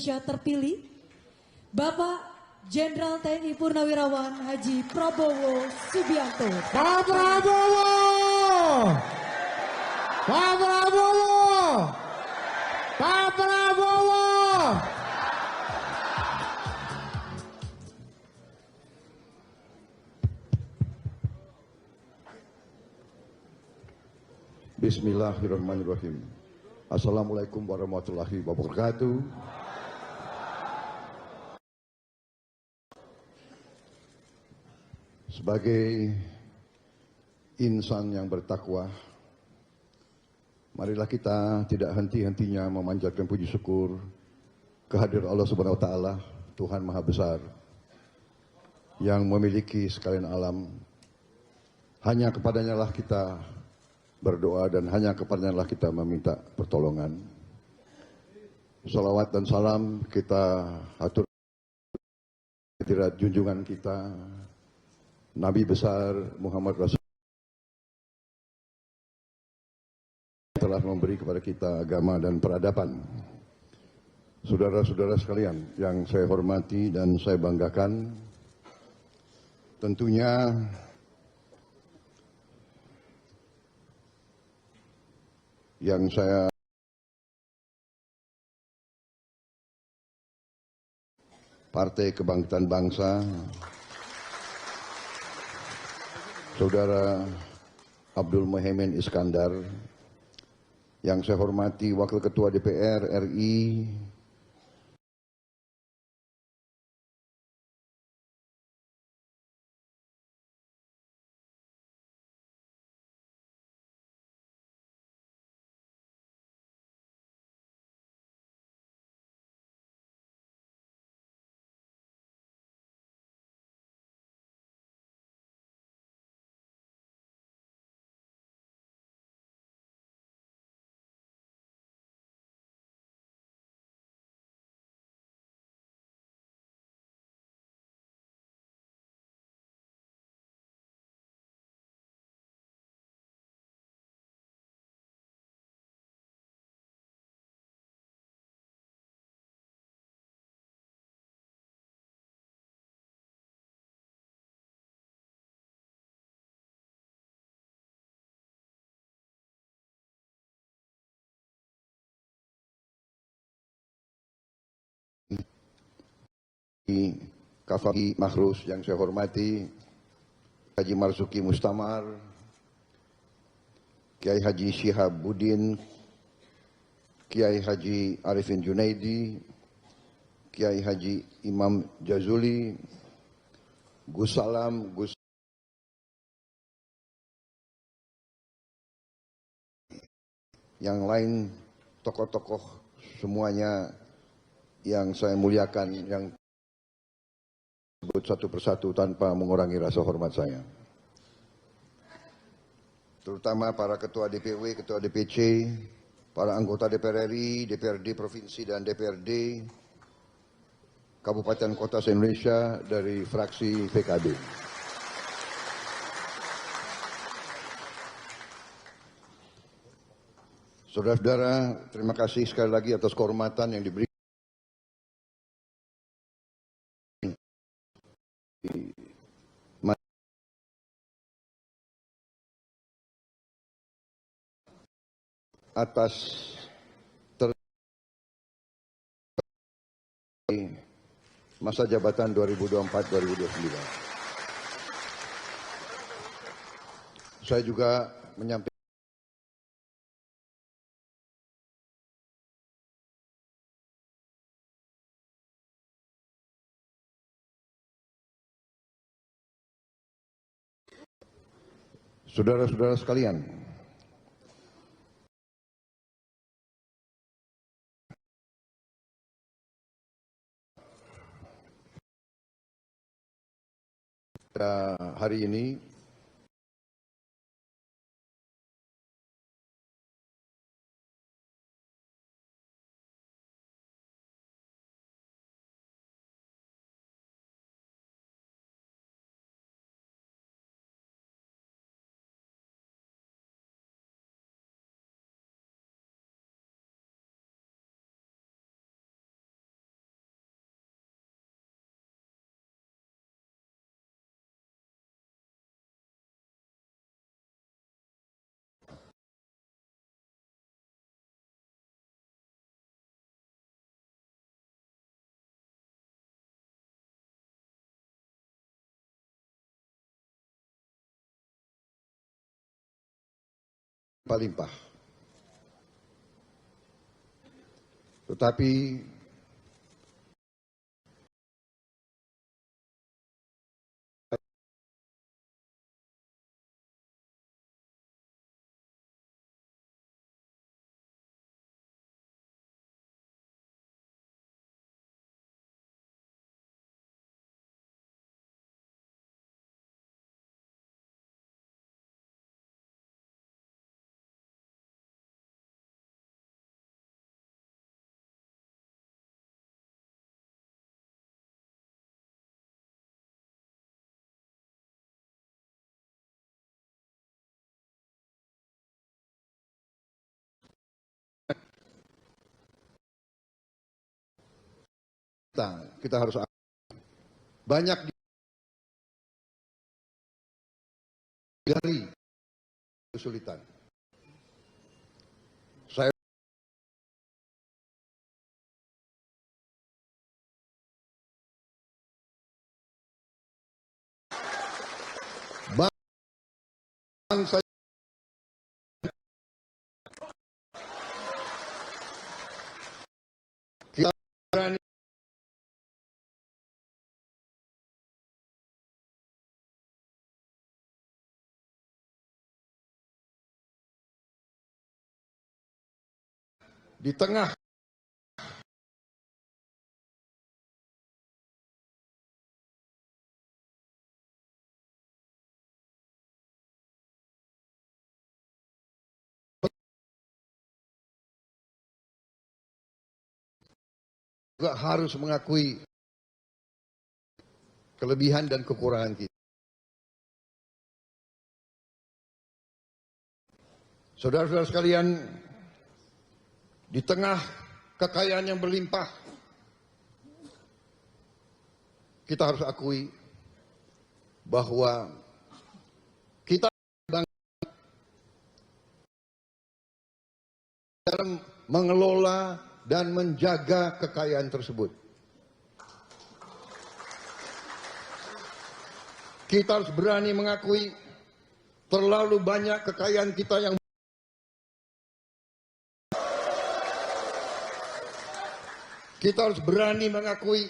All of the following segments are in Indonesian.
Indonesia terpilih, Bapak Jenderal TNI Purnawirawan Haji Prabowo Subianto. Pak Prabowo! Pak Prabowo! Pak Prabowo! Bismillahirrahmanirrahim. Assalamualaikum warahmatullahi wabarakatuh. Sebagai insan yang bertakwa, marilah kita tidak henti-hentinya memanjatkan puji syukur kehadirat Allah Subhanahu wa taala, Tuhan Maha Besar yang memiliki sekalian alam. Hanya kepadanya lah kita berdoa dan hanya kepadanya lah kita meminta pertolongan. Salawat dan salam kita atur kehadirat junjungan kita Nabi besar Muhammad Rasul telah memberi kepada kita agama dan peradaban. Saudara-saudara sekalian yang saya hormati dan saya banggakan, tentunya yang saya Partai Kebangkitan Bangsa, Saudara Abdul Muhaimin Iskandar, yang saya hormati Wakil Ketua DPR RI, Kafaki Mahrus yang saya hormati, Haji Marzuki Mustamar, Kiai Haji Syihabuddin, Kiai Haji Arifin Junaidi, Kiai Haji Imam Jazuli, Gus Salam, Gus yang lain, tokoh-tokoh semuanya yang saya muliakan, yang sebut satu persatu tanpa mengurangi rasa hormat saya. Terutama para ketua DPW, ketua DPC, para anggota DPR RI, DPRD Provinsi dan DPRD Kabupaten Kota se-Indonesia dari fraksi PKB. Saudara-saudara, terima kasih sekali lagi atas kehormatan yang diberikan atas masa jabatan 2024-2029. Saya juga menyampaikan saudara-saudara sekalian, pada hari ini limpah. Tetapi kita harus banyak dari kesulitan. Saya bangsa kita berani di tengah juga harus mengakui kelebihan dan kekurangan kita. Saudara-saudara sekalian, di tengah kekayaan yang berlimpah, kita harus akui bahwa kita dalam mengelola dan menjaga kekayaan tersebut. Kita harus berani mengakui terlalu banyak kekayaan kita yang kita harus berani mengakui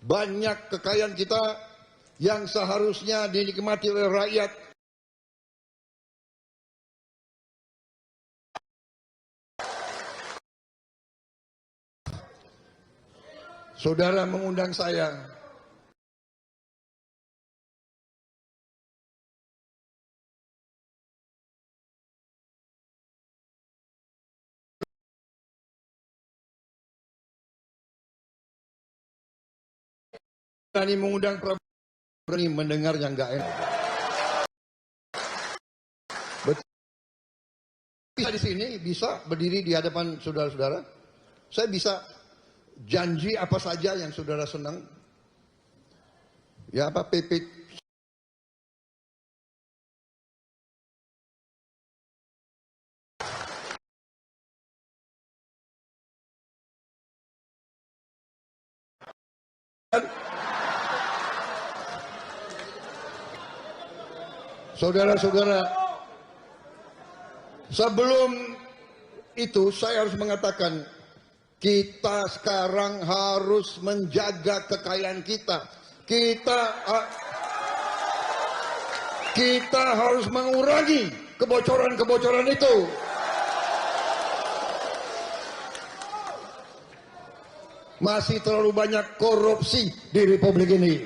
banyak kekayaan kita yang seharusnya dinikmati oleh rakyat. Saudara mengundang saya berani mengundang Prabowo, berani mendengar yang nggak enak. Betul. Bisa di sini, bisa berdiri di hadapan saudara-saudara. Saya bisa janji apa saja yang saudara senang. Ya apa PP. Saudara-saudara, sebelum itu saya harus mengatakan kita sekarang harus menjaga kekayaan kita. Kita harus mengurangi kebocoran-kebocoran itu. Masih terlalu banyak korupsi di Republik ini.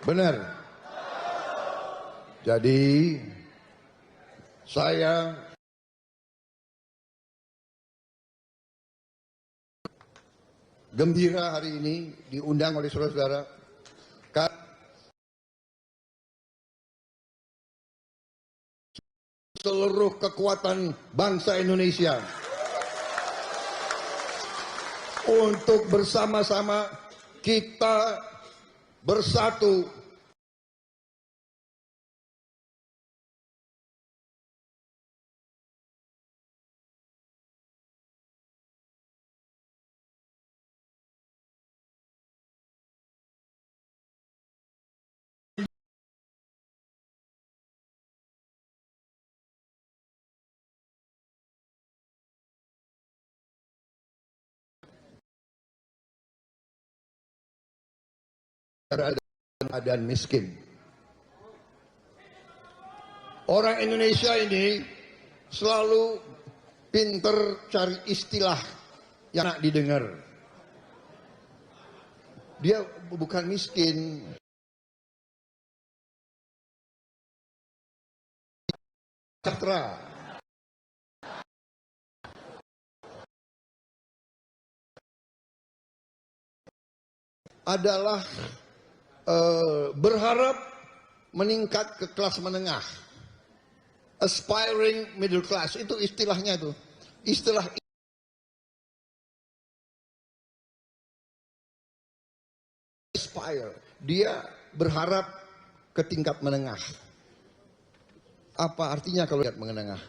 Benar. Jadi saya gembira hari ini diundang oleh saudara-saudara seluruh kekuatan bangsa Indonesia untuk bersama-sama kita bersatu keadaan miskin. Orang Indonesia ini selalu pinter cari istilah yang enak didengar. Dia bukan miskin, sejahtera. Adalah berharap meningkat ke kelas menengah, aspiring middle class, itu istilahnya tuh, istilah aspire, dia berharap ke tingkat menengah. Apa artinya kalau lihat menengah?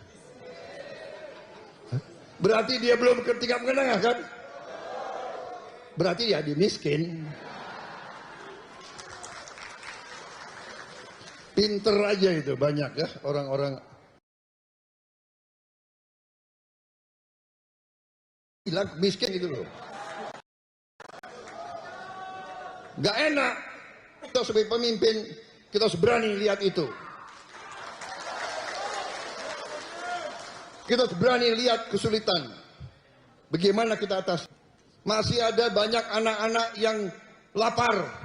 Berarti dia belum ke tingkat menengah kan? Berarti dia miskin. Pinter aja itu banyak ya orang-orang bilang miskin gitu loh. Gak enak kita sebagai pemimpin, kita harus berani lihat itu. Kita harus berani lihat kesulitan. Bagaimana kita atas. Masih ada banyak anak-anak yang lapar.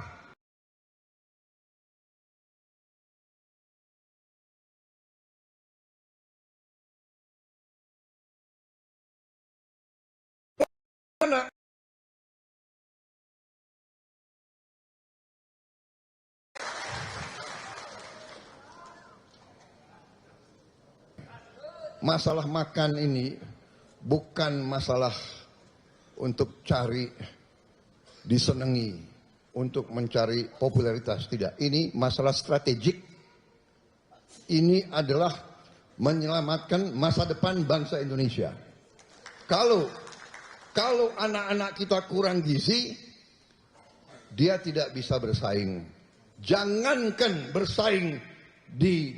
Masalah makan ini bukan masalah untuk cari disenangi, untuk mencari popularitas, tidak. Ini masalah strategik. Ini adalah menyelamatkan masa depan bangsa Indonesia. Kalau anak-anak kita kurang gizi, dia tidak bisa bersaing. Jangankan bersaing di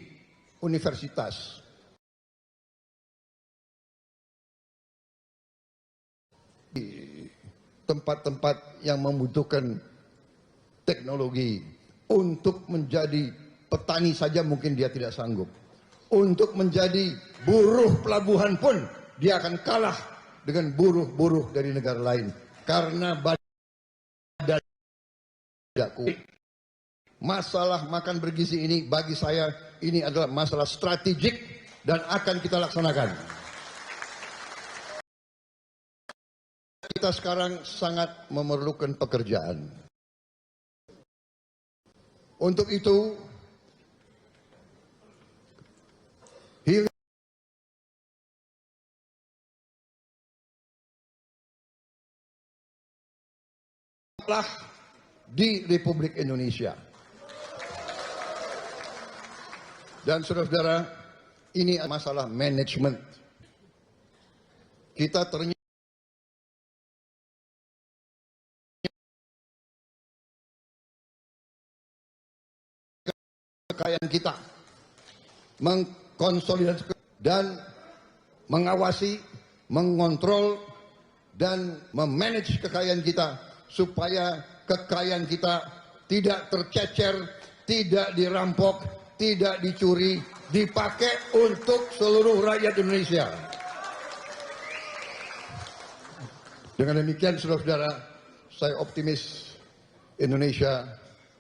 universitas. Di tempat-tempat yang membutuhkan teknologi, untuk menjadi petani saja mungkin dia tidak sanggup. Untuk menjadi buruh pelabuhan pun dia akan kalah dengan buruh-buruh dari negara lain. Karena badan tidak kuat. Masalah makan bergizi ini bagi saya ini adalah masalah strategik dan akan kita laksanakan. Kita sekarang sangat memerlukan pekerjaan. Untuk itu, hilanglah di Republik Indonesia. Dan saudara-saudara, ini masalah manajemen. Kita ternyata kekayaan kita, mengkonsolidasikan dan mengawasi, mengontrol dan memanage kekayaan kita supaya kekayaan kita tidak tercecer, tidak dirampok, tidak dicuri, dipakai untuk seluruh rakyat Indonesia. Dengan demikian saudara-saudara, saya optimis Indonesia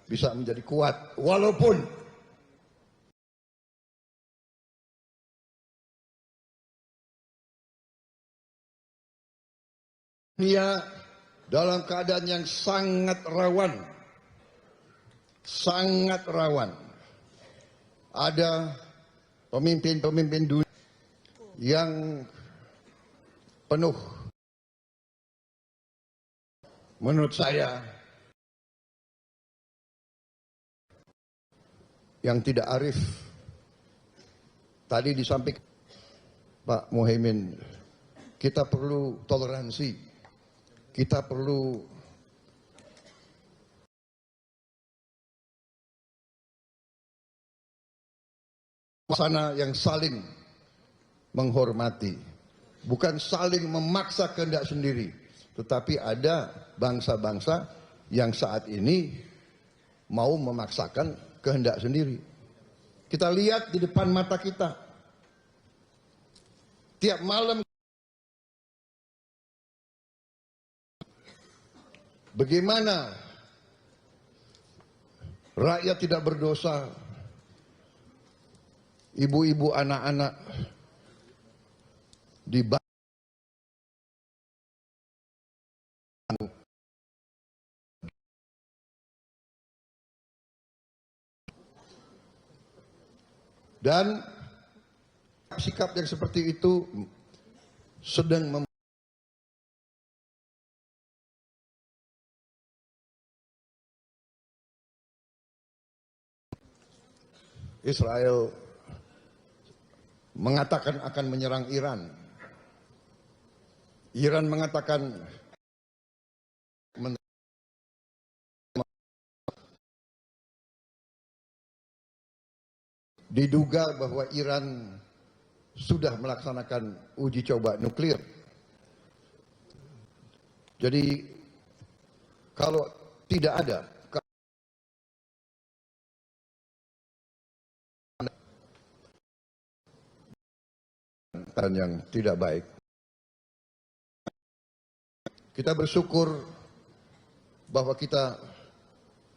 bisa menjadi kuat walaupun dunia dalam keadaan yang sangat rawan. Sangat rawan. Ada pemimpin-pemimpin dunia yang penuh, menurut saya, yang tidak arif. Tadi disampaikan Pak Muhaimin, kita perlu toleransi. Kita perlu suasana yang saling menghormati, bukan saling memaksa kehendak sendiri, tetapi ada bangsa-bangsa yang saat ini mau memaksakan kehendak sendiri. Kita lihat di depan mata kita. Tiap malam bagaimana rakyat tidak berdosa, ibu-ibu, anak-anak dibantu dan sikap yang seperti itu sedang Israel mengatakan akan menyerang Iran. Iran mengatakan diduga bahwa Iran sudah melaksanakan uji coba nuklir. Jadi kalau tidak ada yang tidak baik, kita bersyukur bahwa kita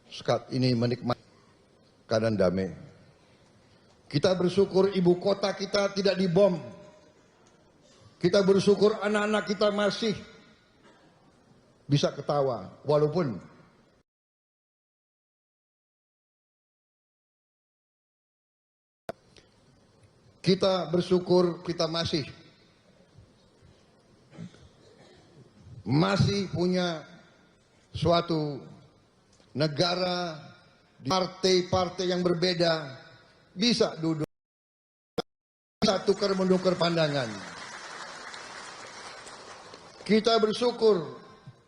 saat ini menikmati keadaan damai. Kita bersyukur ibu kota kita tidak dibom. Kita bersyukur anak-anak kita masih bisa ketawa walaupun kita bersyukur kita masih punya suatu negara, partai-partai yang berbeda bisa duduk, bisa tukar-menukar pandangan. Kita bersyukur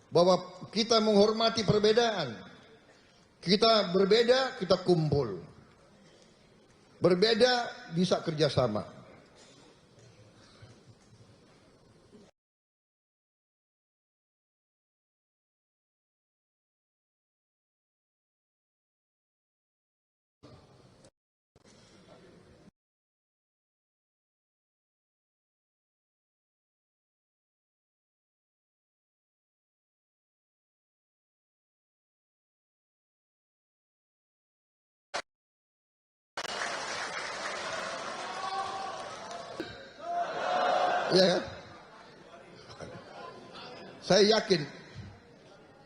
bahwa kita menghormati perbedaan. Kita berbeda, kita kumpul. Berbeda bisa kerjasama. Ya kan?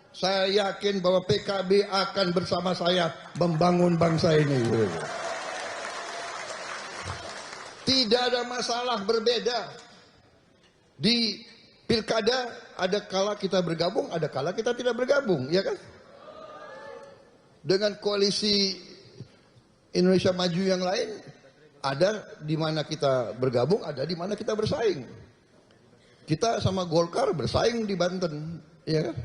Saya yakin bahwa PKB akan bersama saya membangun bangsa ini. Tidak ada masalah berbeda. Di pilkada ada kala kita bergabung, ada kala kita tidak bergabung, ya kan? Dengan koalisi Indonesia Maju yang lain, ada di mana kita bergabung, ada di mana kita bersaing. Kita sama Golkar bersaing di Banten, ya kan?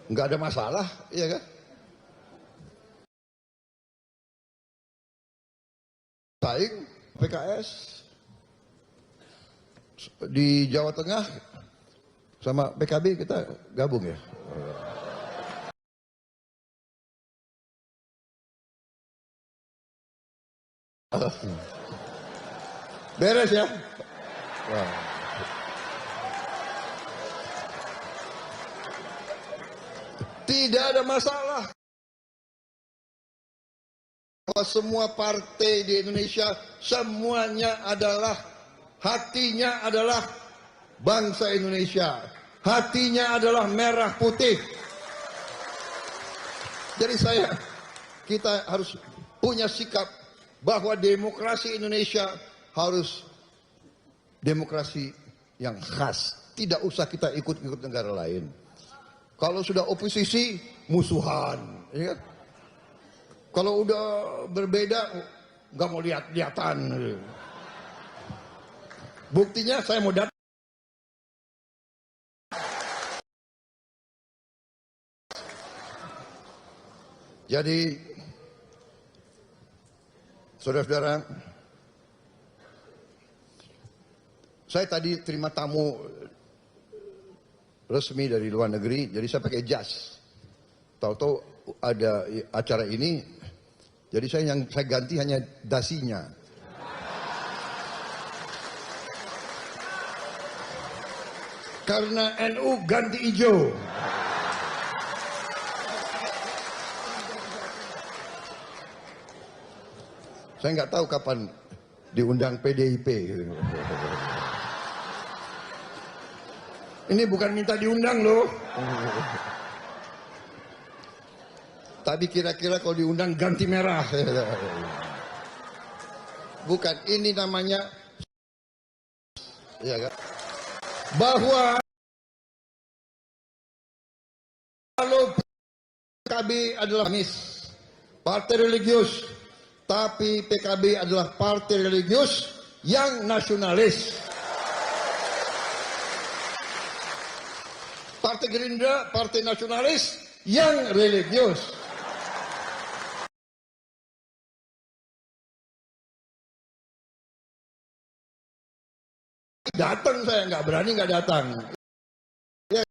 Nggak ada masalah, ya kan? Saing PKS di Jawa Tengah sama PKB kita gabung ya. Beres ya. Wah. Tidak ada masalah. Bahwa semua partai di Indonesia semuanya adalah hatinya adalah bangsa Indonesia. Hatinya adalah merah putih. Jadi kita harus punya sikap bahwa demokrasi Indonesia harus demokrasi yang khas. Tidak usah kita ikut-ikut negara lain. Kalau sudah oposisi, musuhan. Ya? Kalau udah berbeda, nggak mau lihat-lihatan. Buktinya saya mau datang. Jadi, saudara-saudara, saya tadi terima tamu resmi dari luar negeri, jadi saya pakai jas. Tahu-tahu ada acara ini, jadi saya ganti hanya dasinya. Karena NU ganti hijau. Saya nggak tahu kapan diundang PDIP. Ini bukan minta diundang loh. Tapi kira-kira kalau diundang ganti merah. Bukan, ini namanya ya kan? Bahwa kalau PKB adalah partai religius, tapi PKB adalah partai religius yang nasionalis. Partai Gerindra, partai nasionalis yang religius. Datang saya, nggak berani nggak datang. Ya.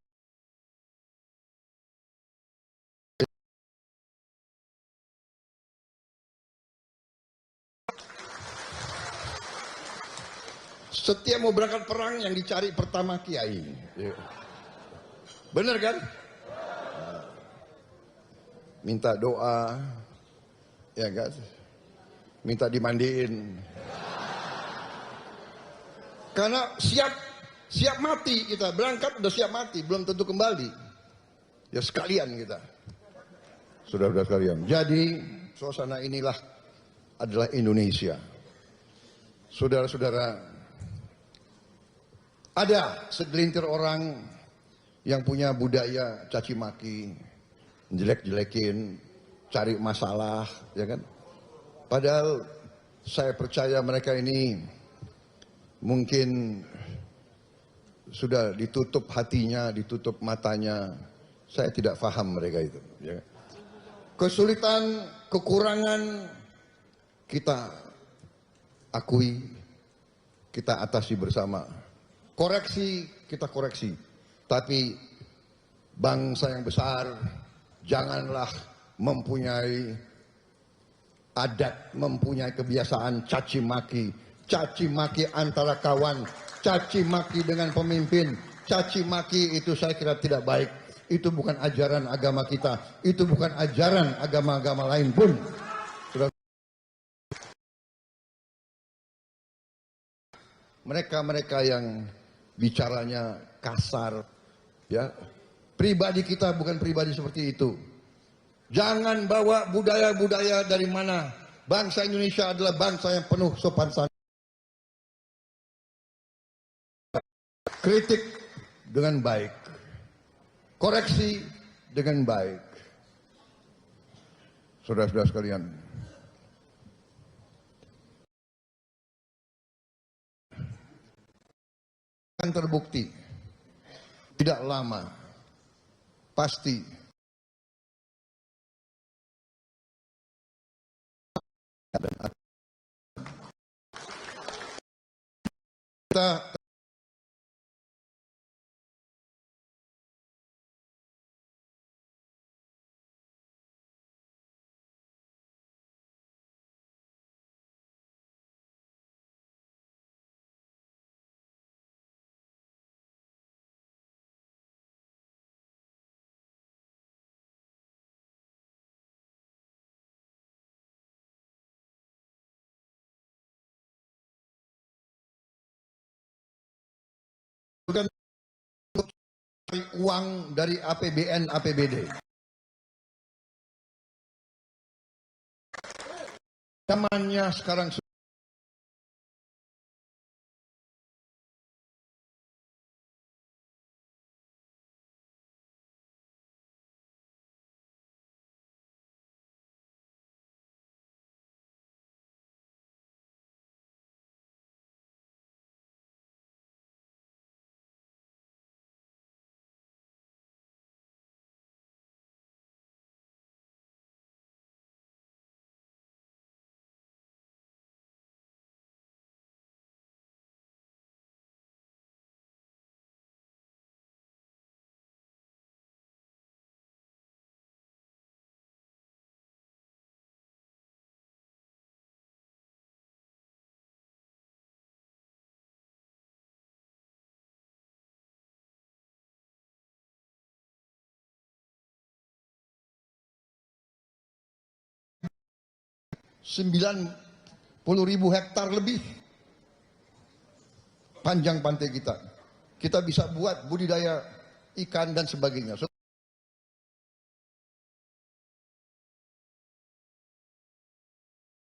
Setiap mau berangkat perang yang dicari pertama kiai. Bener kan? Minta doa, ya kan? Minta dimandiin. Karena siap mati kita, berangkat udah siap mati, belum tentu kembali. Ya sekalian kita. Saudara-saudara sekalian. Jadi suasana inilah adalah Indonesia. Saudara-saudara, ada segelintir orang yang punya budaya caci maki, jelek-jelekin, cari masalah, ya kan? Padahal saya percaya mereka ini mungkin sudah ditutup hatinya, ditutup matanya. Saya tidak paham mereka itu. Ya. Kesulitan, kekurangan kita akui, kita atasi bersama. Koreksi, kita koreksi. Tapi bangsa yang besar janganlah mempunyai adat, mempunyai kebiasaan caci maki antara kawan, caci maki dengan pemimpin, caci maki itu saya kira tidak baik. Itu bukan ajaran agama kita, itu bukan ajaran agama-agama lain pun. Mereka-mereka yang bicaranya kasar, ya, pribadi kita bukan pribadi seperti itu. Jangan bawa budaya-budaya dari mana. Bangsa Indonesia adalah bangsa yang penuh sopan santun. Kritik dengan baik, koreksi dengan baik. Saudara-saudara sekalian, akan terbukti tidak lama pasti kita bukan cari uang dari APBN APBD. Zamannya sekarang 90.000 hektar lebih panjang pantai kita. Kita bisa buat budidaya ikan dan sebagainya.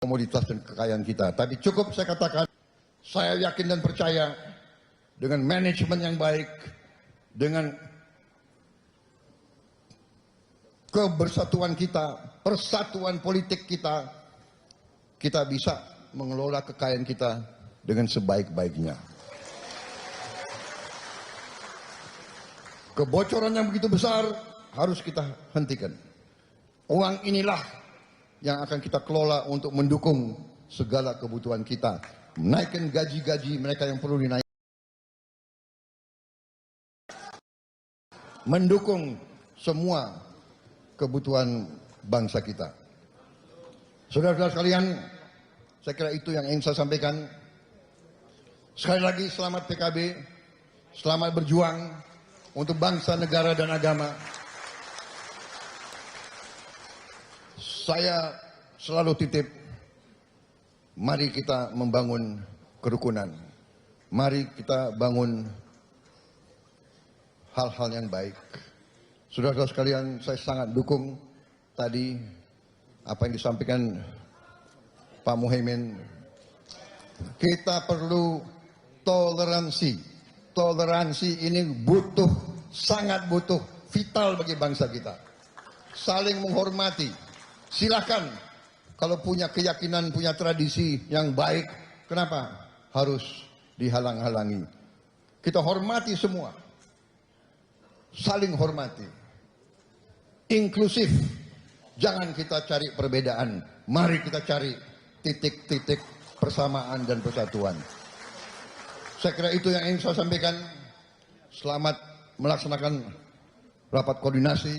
Komoditas dan kekayaan kita. Tapi cukup saya katakan, saya yakin dan percaya dengan manajemen yang baik, dengan kebersatuan kita, persatuan politik kita, kita bisa mengelola kekayaan kita dengan sebaik-baiknya. Kebocoran yang begitu besar harus kita hentikan. Uang inilah yang akan kita kelola untuk mendukung segala kebutuhan kita. Menaikkan gaji-gaji mereka yang perlu dinaikkan. Mendukung semua kebutuhan bangsa kita. Saudara-saudara sekalian, saya kira itu yang ingin saya sampaikan. Sekali lagi selamat PKB, selamat berjuang untuk bangsa, negara, dan agama. Saya selalu titip, mari kita membangun kerukunan. Mari kita bangun hal-hal yang baik. Saudara-saudara sekalian, saya sangat dukung tadi apa yang disampaikan Pak Muhaimin. Kita perlu toleransi. Toleransi ini butuh, sangat butuh, vital bagi bangsa kita. Saling menghormati. Silakan kalau punya keyakinan, punya tradisi yang baik, kenapa harus dihalang-halangi? Kita hormati semua. Saling hormati. Inklusif. Jangan kita cari perbedaan. Mari kita cari titik-titik persamaan dan persatuan. Saya kira itu yang ingin saya sampaikan. Selamat melaksanakan rapat koordinasi.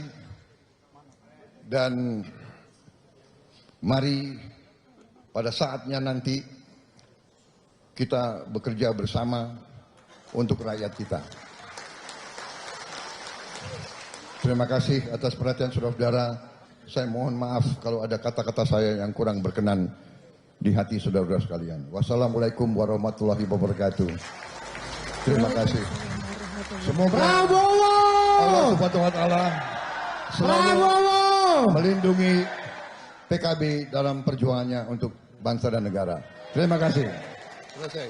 Dan mari pada saatnya nanti kita bekerja bersama untuk rakyat kita. Terima kasih atas perhatian saudara-saudara. Saya mohon maaf kalau ada kata-kata saya yang kurang berkenan di hati saudara-saudara sekalian. Wassalamualaikum warahmatullahi wabarakatuh. Terima kasih. Semoga Prabowo, Allah Subhanahu wa taala selalu Prabowo, melindungi PKB dalam perjuangannya untuk bangsa dan negara. Terima kasih. Selesai.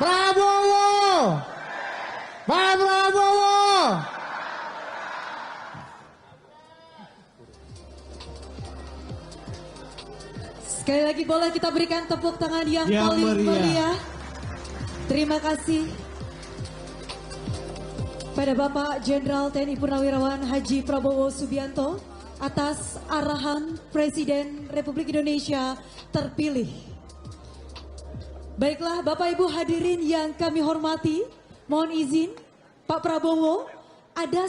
Prabowo, Pak Prabowo. Sekali lagi boleh kita berikan tepuk tangan yang paling meriah. Terima kasih pada Bapak Jenderal TNI Purnawirawan Haji Prabowo Subianto atas arahan Presiden Republik Indonesia terpilih. Baiklah Bapak Ibu hadirin yang kami hormati, mohon izin Pak Prabowo ada